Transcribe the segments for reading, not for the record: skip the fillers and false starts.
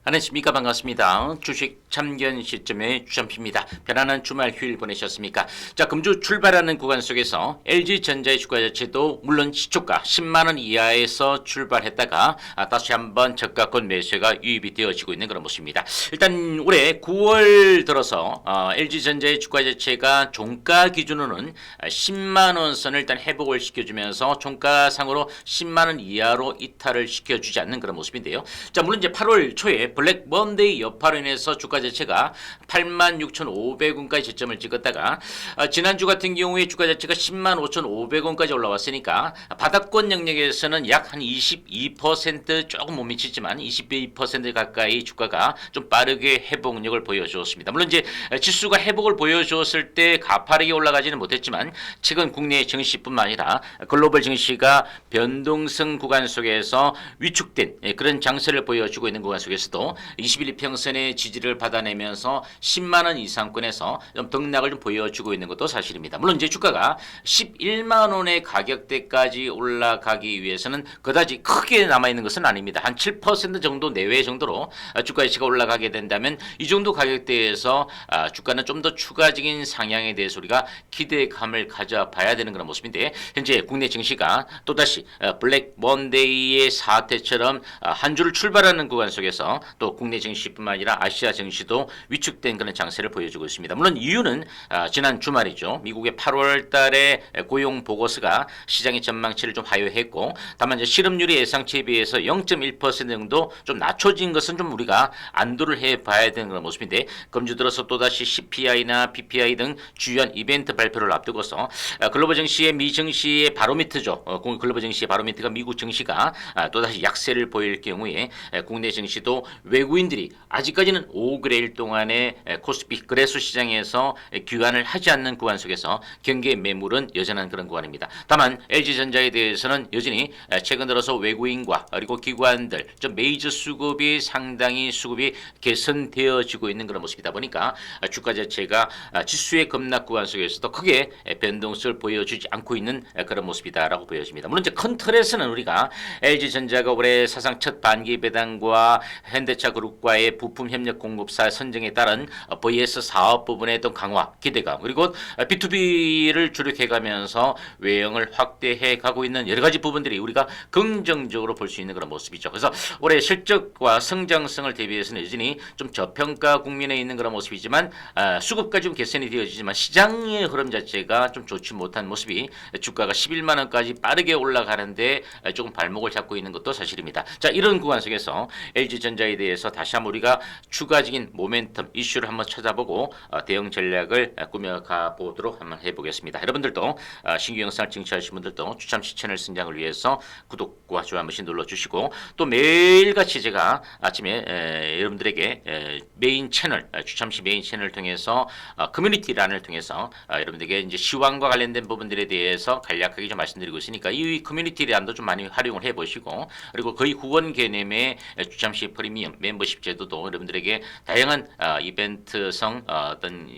안녕하십니까. 반갑습니다. 주식 참견 시점의 주점피입니다. 편안한 주말 휴일 보내셨습니까? 자, 금주 출발하는 구간 속에서 LG전자의 주가 자체도 물론 시초가 10만원 이하에서 출발했다가 다시 한번 저가권 매수가 유입이 되어지고 있는 그런 모습입니다. 일단 올해 9월 들어서 LG전자의 주가 자체가 종가 기준으로는 10만원 선을 일단 회복을 시켜주면서 종가상으로 10만원 이하로 이탈을 시켜주지 않는 그런 모습인데요. 자, 물론 이제 8월 초에 블랙 먼데이 여파로 인해서 주가 자체가 86,500원까지 저점을 찍었다가 지난주 같은 경우에 주가 자체가 105,500원까지 올라왔으니까 바닥권 영역에서는 약 한 22% 조금 못 미치지만 22% 가까이 주가가 좀 빠르게 회복력을 보여주었습니다. 물론 이제 지수가 회복을 보여주었을 때 가파르게 올라가지는 못했지만 최근 국내 증시뿐만 아니라 글로벌 증시가 변동성 구간 속에서 위축된 그런 장세를 보여주고 있는 구간 속에서도 21일 평선의 지지를 받아내면서 10만원 이상권에서 좀 등락을 좀 보여주고 있는 것도 사실입니다. 물론 이제 주가가 11만원의 가격대까지 올라가기 위해서는 그다지 크게 남아있는 것은 아닙니다. 한 7% 정도 내외 정도로 주가 가치가 올라가게 된다면 이 정도 가격대에서 주가는 좀 더 추가적인 상향에 대해서 우리가 기대감을 가져봐야 되는 그런 모습인데, 현재 국내 증시가 또다시 블랙 먼데이의 사태처럼 한 주를 출발하는 구간 속에서 또 국내 증시뿐만 아니라 아시아 증시도 위축된 그런 장세를 보여주고 있습니다. 물론 이유는 지난 주말이죠. 미국의 8월 달에 고용 보고서가 시장의 전망치를 좀 하회했고, 다만 이제 실업률이 예상치에 비해서 0.1% 정도 좀 낮춰진 것은 좀 우리가 안도를 해봐야 되는 그런 모습인데, 금주 들어서 또다시 CPI나 PPI 등 주요한 이벤트 발표를 앞두고서 글로벌 증시의 미 증시의 바로미터죠. 글로벌 증시의 바로미터가 미국 증시가 또다시 약세를 보일 경우에 국내 증시도 외국인들이 아직까지는 5거래일 동안에 코스피 거래소 시장에서 귀환을 하지 않는 구간 속에서 경계 매물은 여전한 그런 구간입니다. 다만 LG전자에 대해서는 여전히 최근 들어서 외국인과 그리고 기관들 좀 메이저 수급이 상당히 수급이 개선되어지고 있는 그런 모습이다 보니까 주가 자체가 지수의 급락 구간 속에서도 크게 변동성을 보여주지 않고 있는 그런 모습이다라고 보여집니다. 물론 이제 큰 틀에서는 우리가 LG전자가 올해 사상 첫 반기 배당과 현대차 그룹과의 부품 협력 공급사 선정에 따른 VS 사업 부분의 어떤 강화 기대감, 그리고 B2B를 주력해가면서 외형을 확대해 가고 있는 여러 가지 부분들이 우리가 긍정적으로 볼 수 있는 그런 모습이죠. 그래서 올해 실적과 성장성을 대비해서는 여전히 좀 저평가 국면에 있는 그런 모습이지만 수급까지 좀 개선이 되어지지만 시장의 흐름 자체가 좀 좋지 못한 모습이 주가가 11만 원까지 빠르게 올라가는데 조금 발목을 잡고 있는 것도 사실입니다. 자, 이런 구간 속에서 LG전자에 대해서 다시 한번 우리가 추가적인 모멘텀 이슈를 한번 찾아보고 대응 전략을 꾸며가 보도록 한번 해보겠습니다. 여러분들도 신규 영상을 쟁취하신 분들도 주참시 채널 성장을 위해서 구독과 좋아요 한 번씩 눌러주시고, 또 매일같이 제가 아침에 여러분들에게 메인 채널 주참시 메인 채널을 통해서 커뮤니티란을 통해서 여러분들에게 이제 시황과 관련된 부분들에 대해서 간략하게 좀 말씀드리고 있으니까 이 커뮤니티란도 좀 많이 활용을 해보시고, 그리고 거의 후원 개념의 주참시 프리미엄 멤버십 제도도 여러분들에게 다양한 이벤트성 어떤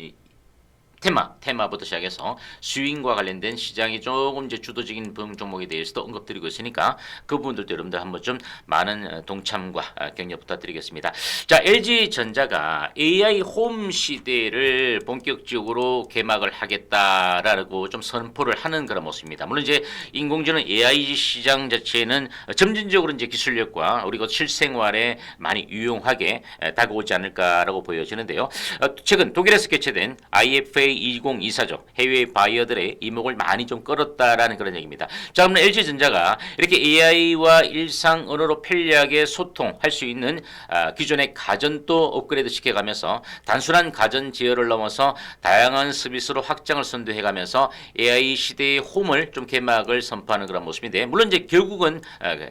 테마부터 시작해서 스윙과 관련된 시장이 조금 이제 주도적인 종목에 대해서도 언급드리고 있으니까 그 부분들도 여러분들 한번 좀 많은 동참과 격려 부탁드리겠습니다. 자, LG전자가 AI 홈 시대를 본격적으로 개막을 하겠다라고 좀 선포를 하는 그런 모습입니다. 물론 이제 인공지능 AI 시장 자체는 점진적으로 이제 기술력과 그리고 실생활에 많이 유용하게 다가오지 않을까라고 보여지는데요. 최근 독일에서 개최된 IFA 2024죠. 해외 바이어들의 이목을 많이 좀 끌었다라는 그런 얘기입니다. 자, 그러면 LG전자가 이렇게 AI와 일상 언어로 편리하게 소통할 수 있는 기존의 가전도 업그레이드 시켜가면서 단순한 가전 제어를 넘어서 다양한 서비스로 확장을 선도해가면서 AI 시대의 홈을 좀 개막을 선포하는 그런 모습인데, 물론 이제 결국은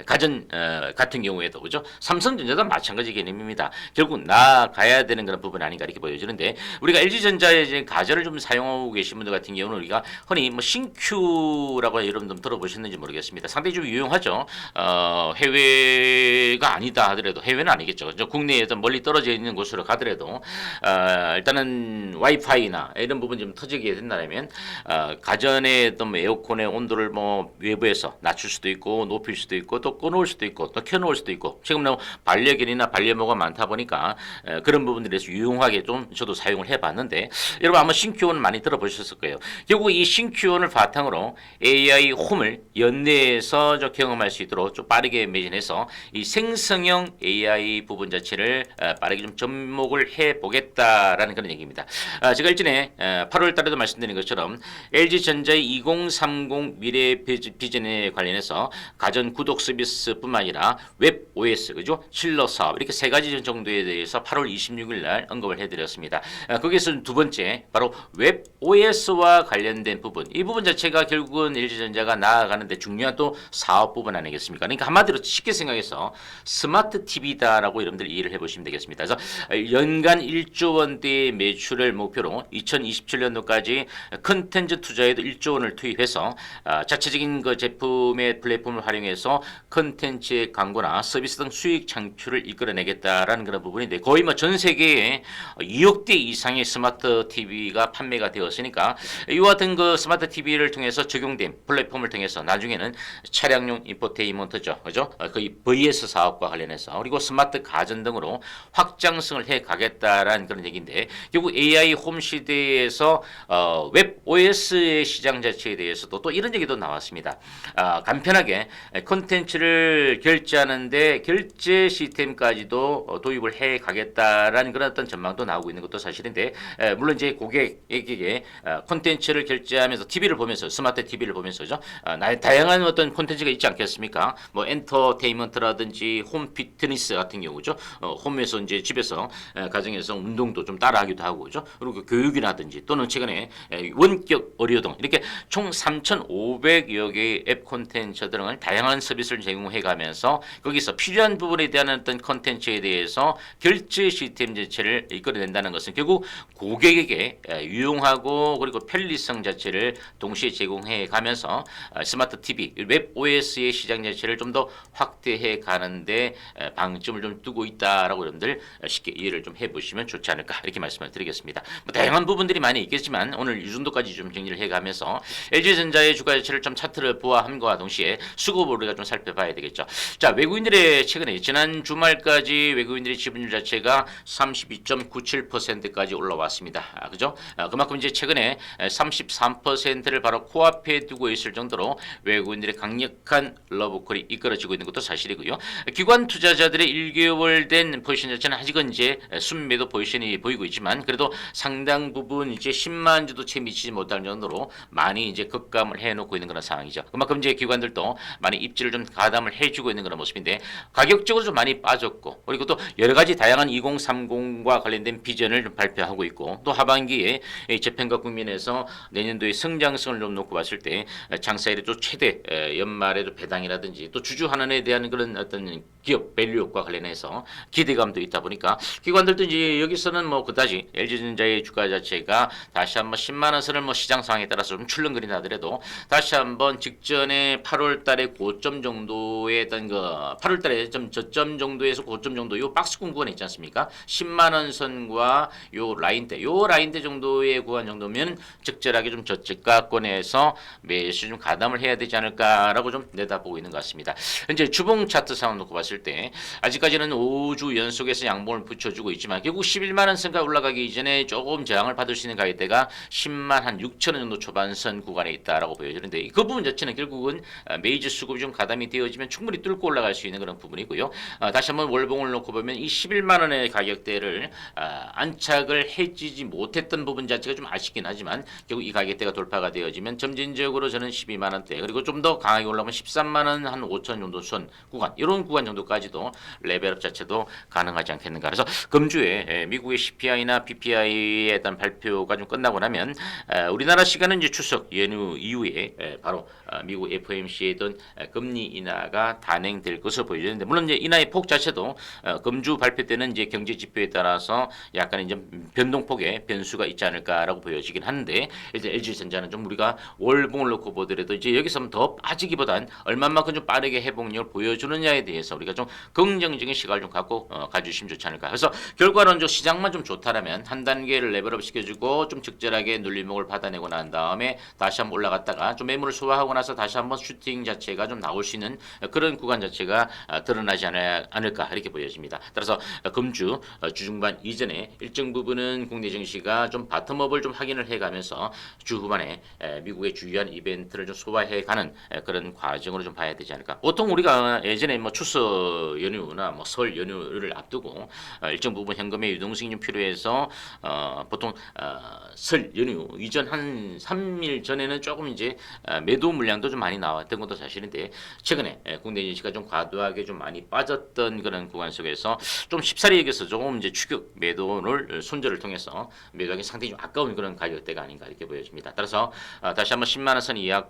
가전 같은 경우에도 그죠? 삼성전자도 마찬가지 개념입니다. 결국 나아가야 되는 그런 부분 아닌가 이렇게 보여지는데, 우리가 LG전자의 이제 가전을 좀 좀 사용하고 계신 분들 같은 경우는 우리가 흔히 뭐 신큐라고 여러분 좀 들어보셨는지 모르겠습니다. 상당히 좀 유용하죠. 해외가 아니다 하더라도 해외는 아니겠죠. 저 국내에서 멀리 떨어져 있는 곳으로 가더라도 일단은 와이파이나 이런 부분 좀 터지게 된다면 가전의 어떤 에어컨의 온도를 뭐 외부에서 낮출 수도 있고 높일 수도 있고 또 꺼놓을 수도 있고 또 켜놓을 수도 있고 지금 너무 반려견이나 반려묘가 많다 보니까 그런 부분들에서 유용하게 좀 저도 사용을 해봤는데 여러분 아마 신큐원을 많이 들어보셨을 거예요. 결국 이 신큐원을 바탕으로 AI 홈을 연내에서 저 경험할 수 있도록 좀 빠르게 매진해서 이 생성형 AI 부분 자체를 빠르게 좀 접목을 해보겠다라는 그런 얘기입니다. 제가 일전에 8월 달에도 말씀드린 것처럼 LG전자의 2030 미래 비전에 관련해서 가전 구독 서비스뿐만 아니라 웹 OS 그죠? 실러 사업 이렇게 세 가지 정도에 대해서 8월 26일 날 언급을 해드렸습니다. 거기서 두 번째 바로 웹 OS와 관련된 부분 이 부분 자체가 결국은 LG전자가 나아가는데 중요한 또 사업 부분 아니겠습니까? 그러니까 한마디로 쉽게 생각해서 스마트 TV다라고 여러분들 이해를 해보시면 되겠습니다. 그래서 연간 1조 원대의 매출을 목표로 2027년도까지 컨텐츠 투자에도 1조 원을 투입해서 자체적인 그 제품의 플랫폼을 활용해서 컨텐츠의 광고나 서비스 등 수익 창출을 이끌어내겠다라는 그런 부분인데 거의 뭐 전 세계에 2억 대 이상의 스마트 TV가 판매가 되었으니까 이와 같은 그 스마트 TV를 통해서 적용된 플랫폼을 통해서 나중에는 차량용 인포테인먼트죠, 그죠? 거의 VS 사업과 관련해서 그리고 스마트 가전 등으로 확장성을 해 가겠다라는 그런 얘기인데 결국 AI 홈 시대에서 웹 OS의 시장 자체에 대해서도 또 이런 얘기도 나왔습니다. 간편하게 콘텐츠를 결제하는데 결제 시스템까지도 도입을 해 가겠다라는 그런 어떤 전망도 나오고 있는 것도 사실인데 물론 이제 고객에게 콘텐츠를 결제하면서 TV를 보면서 스마트 TV를 보면서죠. 다양한 어떤 콘텐츠가 있지 않겠습니까? 뭐 엔터테인먼트라든지 홈 피트니스 같은 경우죠. 홈에서 이제 집에서 가정에서 운동도 좀 따라하기도 하고 그죠. 그리고 교육이라든지 또는 최근에 원격 의료 등 이렇게 총 3,500여 개의 앱 콘텐츠 등을 다양한 서비스를 제공해 가면서 거기서 필요한 부분에 대한 어떤 콘텐츠에 대해서 결제 시스템 자체를 이끌어낸다는 것은 결국 고객에게 유용하고 그리고 편리성 자체를 동시에 제공해 가면서 스마트 TV, 웹 OS의 시장 자체를 좀 더 확대해 가는데 방점을 좀 두고 있다라고 여러분들 쉽게 이해를 좀 해보시면 좋지 않을까 이렇게 말씀을 드리겠습니다. 뭐 다양한 부분들이 많이 있겠지만 오늘 이 정도까지 좀 정리를 해가면서 LG전자의 주가 자체를 좀 차트를 보아함과 동시에 수급을 우리가 좀 살펴봐야 되겠죠. 자 외국인들의 최근에 지난 주말까지 외국인들의 지분율 자체가 32.97%까지 올라왔습니다. 그죠? 그만큼 이제 최근에 33%를 바로 코앞에 두고 있을 정도로 외국인들의 강력한 러브콜이 이끌어지고 있는 것도 사실이고요. 기관 투자자들의 1개월 된 포지션 자체는 아직은 이제 순매도 포지션이 보이고 있지만 그래도 상당 부분 이제 10만 주도 채 미치지 못할 정도로 많이 이제 급감을 해놓고 있는 그런 상황이죠. 그만큼 이제 기관들도 많이 입지를 좀 가담을 해주고 있는 그런 모습인데 가격적으로 좀 많이 빠졌고 그리고 또 여러 가지 다양한 2030과 관련된 비전을 좀 발표하고 있고 또 하반기에 재평가 국면에서 내년도의 성장성을 좀 놓고 봤을 때 장사일에 또 최대 연말에도 배당이라든지 또 주주환원에 대한 그런 어떤 기업 밸류업과 관련해서 기대감도 있다 보니까 기관들도 이제 여기서는 뭐 그다지 LG전자의 주가 자체가 다시 한번 10만 원 선을 뭐 시장 상황에 따라서 좀 출렁거린다 하더라도 다시 한번 직전에 8월 달에 고점 정도의 어떤 그 8월 달에 좀 저점 정도에서 고점 정도 요 박스권 구간에 있지 않습니까? 10만 원 선과 요 라인대 정도의 구간 정도면 적절하게 좀 저가권에서 매수 좀 가담을 해야 되지 않을까라고 좀 내다보고 있는 것 같습니다. 현재 주봉 차트 상황 놓고 봤을 때 아직까지는 5주 연속해서 양봉을 붙여주고 있지만 결국 11만 원 선까지 올라가기 이전에 조금 저항을 받을 수 있는 가격대가 10만 한 6천 원 정도 초반선 구간에 있다라고 보여지는데 그 부분 자체는 결국은 메이저 수급이 좀 가담이 되어지면 충분히 뚫고 올라갈 수 있는 그런 부분이고요. 다시 한번 월봉을 놓고 보면 이 11만 원의 가격대를 안착을 해지지 못했던 부분 자체가 좀 아쉽긴 하지만 결국 이 가격대가 돌파가 되어지면 점진적으로 저는 12만 원대 그리고 좀 더 강하게 올라오면 13만 원 한 5천 정도 선 구간 이런 구간 정도까지도 레벨업 자체도 가능하지 않겠는가. 그래서 금주에 미국의 CPI나 PPI에 대한 발표가 좀 끝나고 나면 우리나라 시간은 이제 추석 연휴 이후에 바로 미국 FOMC에 던 금리 인하가 단행될 것으로 보여지는데 물론 이제 인하의 폭 자체도 금주 발표 때는 이제 경제 지표에 따라서 약간 이제 변동폭의 변수가 있지 않을까. 않을까라고 보여지긴 하는데 일단 LG전자는 좀 우리가 월봉을 놓고 보더라도 이제 여기서 더 빠지기보단 얼마만큼 좀 빠르게 회복력을 보여주느냐에 대해서 우리가 좀 긍정적인 시각을 좀 갖고 가주시면 좋지 않을까. 그래서 결과론적 시장만 좀 좋다라면 한 단계를 레벨업 시켜주고 좀 적절하게 눌림목을 받아내고 난 다음에 다시 한번 올라갔다가 좀 매물을 소화하고 나서 다시 한번 슈팅 자체가 좀 나올 수 있는 그런 구간 자체가 드러나지 않을까 이렇게 보여집니다. 따라서 금주 주중반 이전에 일정 부분은 국내 증시가 좀 바텀업을 좀 확인을 해가면서 주 후반에 미국의 주요한 이벤트를 좀 소화해가는 그런 과정으로 좀 봐야 되지 않을까. 보통 우리가 예전에 뭐 추석 연휴나 뭐 설 연휴를 앞두고 일정 부분 현금의 유동성이 좀 필요해서 보통 설 연휴 이전 한 3일 전에는 조금 이제 매도 물량도 좀 많이 나왔던 것도 사실인데 최근에 국내 증시가 좀 과도하게 좀 많이 빠졌던 그런 구간 속에서 좀 쉽사리 여기서 조금 이제 추격 매도를 손절을 통해서 매도하기 상당히 좀 아까운 그런 가격대가 아닌가 이렇게 보여집니다. 따라서 다시 한번 10만 원 선 이하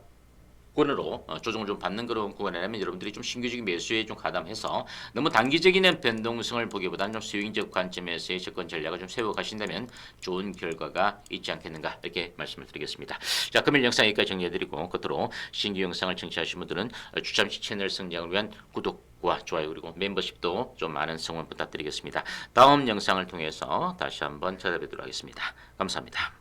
권으로 조정을 좀 받는 그런 구간이라면 여러분들이 좀 신규적인 매수에 좀 가담해서 너무 단기적인 변동성을 보기보다는 좀 스윙적 관점에서의 접근 전략을 좀 세워 가신다면 좋은 결과가 있지 않겠는가 이렇게 말씀을 드리겠습니다. 자, 금일 영상 여기까지 정리해드리고 끝으로 신규 영상을 청취하신 분들은 주참시 채널 성장을 위한 구독과 좋아요 그리고 멤버십도 좀 많은 성원 부탁드리겠습니다. 다음 영상을 통해서 다시 한번 찾아뵙도록 하겠습니다. 감사합니다.